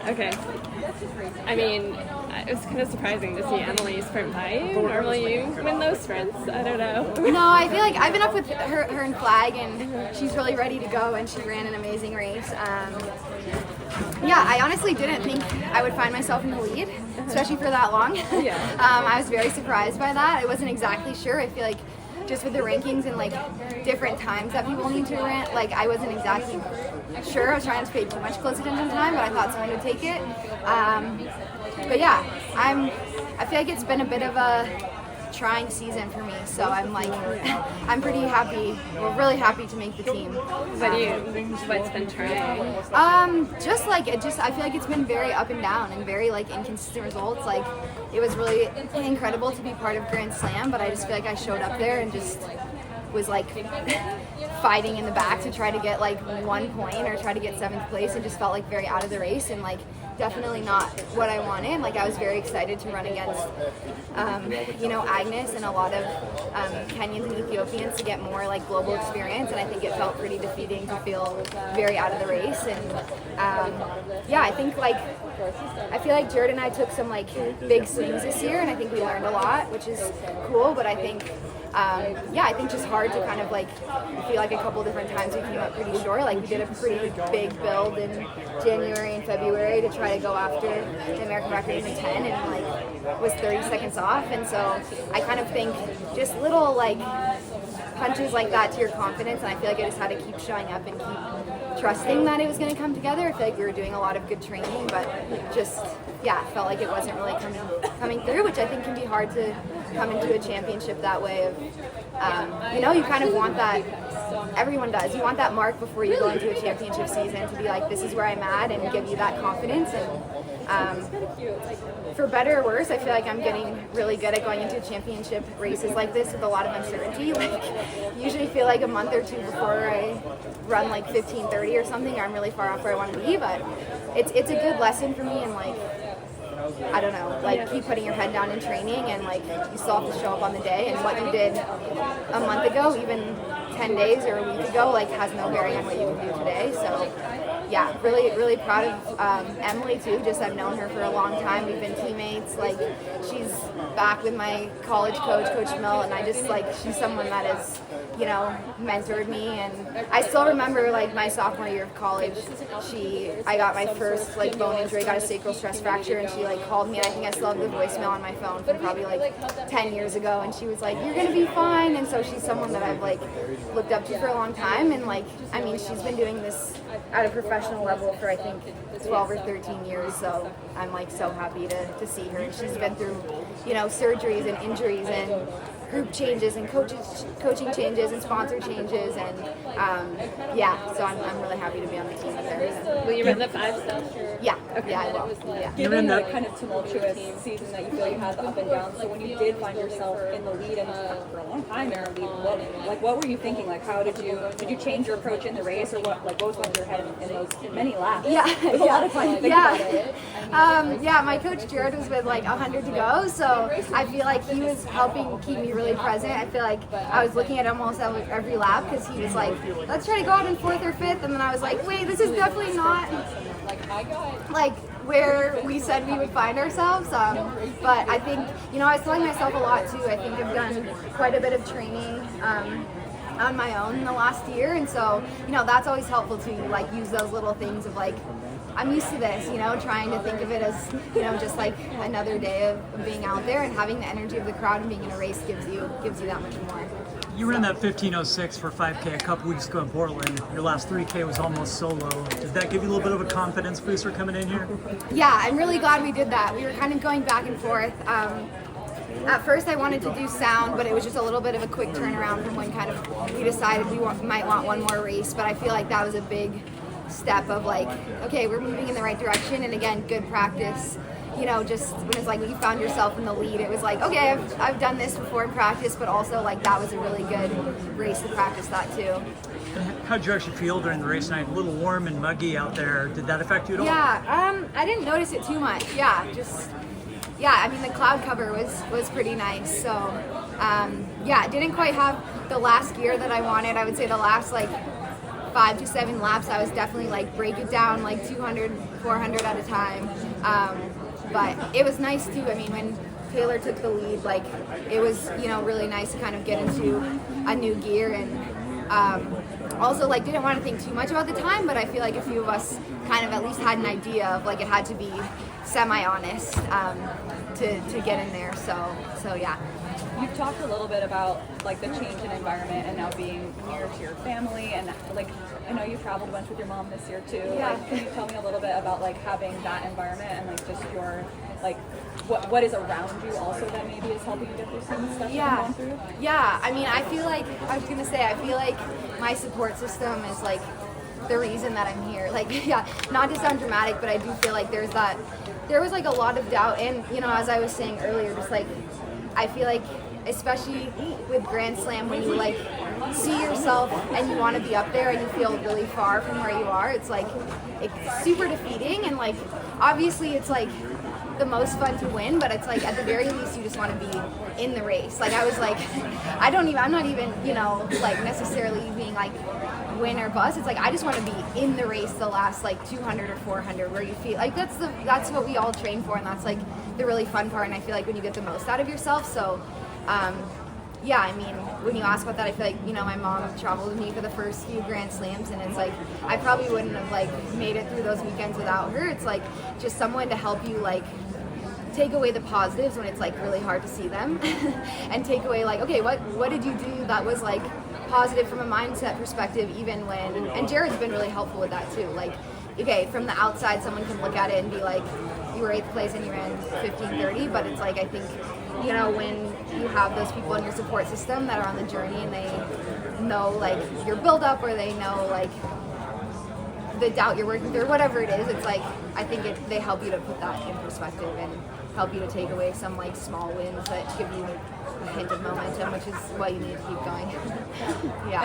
Okay. I mean, it was kind of surprising to see Emily sprint by you. Normally you win those sprints. I don't know. No, I feel like I've been up with her in flag, and she's really ready to go, and she ran an amazing race. Yeah, I honestly didn't think I would find myself in the lead, especially for that long. Yeah. I was very surprised by that. I wasn't exactly sure. I feel like just with the rankings and like different times that people need to run, like I wasn't exactly sure. I was trying to pay too much close attention to time, but I thought someone would take it. But yeah, I feel like it's been a bit of a trying season for me, so I'm like, I'm pretty happy. We're really happy to make the team. What's been trying? I feel like it's been very up and down and very like inconsistent results. Like it was really incredible to be part of Grand Slam, but I just feel like I showed up there and just was like fighting in the back to try to get like 1 point or try to get 7th place, and just felt like very out of the race and like definitely not what I wanted. Like I was very excited to run against Agnes and a lot of Kenyans and Ethiopians to get more like global experience, and I think it felt pretty defeating to feel very out of the race. And I think like I feel like Jared and I took some like big swings this year, and I think we learned a lot, which is cool. But I think I think just hard to kind of like feel like a couple different times we came up pretty short. Like we did a pretty big build in January and February to try to go after the American record in the 10, and like was 30 seconds off. And so I kind of think just little like punches like that to your confidence, and I feel like I just had to keep showing up and keep trusting that it was going to come together. I feel like we were doing a lot of good training, but just felt like it wasn't really coming through, which I think can be hard to come into a championship that way of you kind of want that. Everyone does. You want that mark before you go into a championship season to be like, this is where I'm at, and give you that confidence. And for better or worse, I feel like I'm getting really good at going into championship races like this with a lot of uncertainty. Like usually feel like a month or two before I run like 15:30 or something, I'm really far off where I want to be. But it's a good lesson for me, and like I don't know, like keep putting your head down in training, and like you still have to show up on the day, and what you did a month ago, even 10 days or a week ago, like has no bearing on what you can do today. So yeah, really, really proud of Emily too. Just I've known her for a long time. We've been teammates. Like she's back with my college coach, Coach Mill, and I just like she's someone that has, mentored me. And I still remember like my sophomore year of college, I got my first like bone injury, got a sacral stress fracture, and she like called me, and I think I still have the voicemail on my phone from probably like 10 years ago, and she was like, "You're gonna be fine." And so she's someone that I've like looked up to for a long time, and like I mean she's been doing this at a professional level for I think 12 or 13 years, so I'm like so happy to see her. And she's been through surgeries and injuries and group changes and coaching changes and sponsor changes, and so I'm really happy to be on the team with her. Will you run the 5 still? Yeah, okay. Yeah, I will. Yeah. Given the kind of tumultuous season that you feel you had, the up and down, so when you did find yourself in the lead and for a long time there, what were you thinking? Like, how did you change your approach in the race, or what was going through your head in those many laps? Yeah, There's a lot of time to think about it. My coach Jared was with like 100 to go, so I feel like he was helping keep me really present. I feel like I was looking at almost every lap because he was like, let's try to go out in 4th or 5th, and then I was like, wait, this is definitely not like where we said we would find ourselves. But I think, I was telling myself a lot too. I think I've done quite a bit of training on my own in the last year, and so that's always helpful to like use those little things of like, I'm used to this, trying to think of it as, just like another day of being out there, and having the energy of the crowd and being in a race gives you that much more. You ran that 15:06 for 5K a couple weeks ago in Portland. Your last 3K was almost solo. Did that give you a little bit of a confidence booster coming in here? Yeah, I'm really glad we did that. We were kind of going back and forth. At first I wanted to do sound, but it was just a little bit of a quick turnaround from when kind of we decided we might want one more race. But I feel like that was a big step of like, okay, we're moving in the right direction, and again, good practice. Just when it's like when you found yourself in the lead, it was like, okay, I've done this before in practice, but also like that was a really good race to practice that too. How did you actually feel during the race night? A little warm and muggy out there. Did that affect you at all? Yeah, I didn't notice it too much. I mean the cloud cover was pretty nice. So it didn't quite have the last gear that I wanted. I would say the last like 5 to 7 laps, I was definitely like break it down like 200, 400 at a time. But it was nice too. I mean, when Taylor took the lead, like it was, you know, really nice to kind of get into a new gear, and also like didn't want to think too much about the time, but I feel like a few of us kind of at least had an idea of like it had to be semi-honest to get in there. So yeah. You've talked a little bit about like the change in environment and now being near to your family, and like I know you traveled a bunch with your mom this year too. Yeah. Like, can you tell me a little bit about like having that environment and like just your like what is around you also that maybe is helping you get through some of the stuff you've gone through? Yeah, I mean, I feel like I feel like my support system is like the reason that I'm here. Like, yeah, not to sound dramatic, but I do feel like there was like a lot of doubt, and you know, as I was saying earlier, just like I feel like especially with Grand Slam, when you like see yourself and you want to be up there and you feel really far from where you are, it's like it's super defeating, and like obviously it's like the most fun to win, but it's like at the very least you just want to be in the race. Like I was like I'm not even, you know, like necessarily being like win or bust. It's like I just want to be in the race the last like 200 or 400, where you feel like that's what we all train for, and that's like the really fun part, and I feel like when you get the most out of yourself. So yeah, I mean, when you ask about that, I feel like, you know, my mom traveled with me for the first few Grand Slams, and it's like I probably wouldn't have like made it through those weekends without her. It's like just someone to help you like take away the positives when it's like really hard to see them and take away like, okay, what did you do that was like positive from a mindset perspective, even when, and Jared's been really helpful with that too. Like, okay, from the outside someone can look at it and be like, you were 8th place and you ran 15:30, but it's like I think, you know, when you have those people in your support system that are on the journey and they know like your build up, or they know like the doubt you're working through, whatever it is, it's like I think they help you to put that in perspective and help you to take away some like small wins that give you a hint of momentum, which is what you need to keep going. Yeah.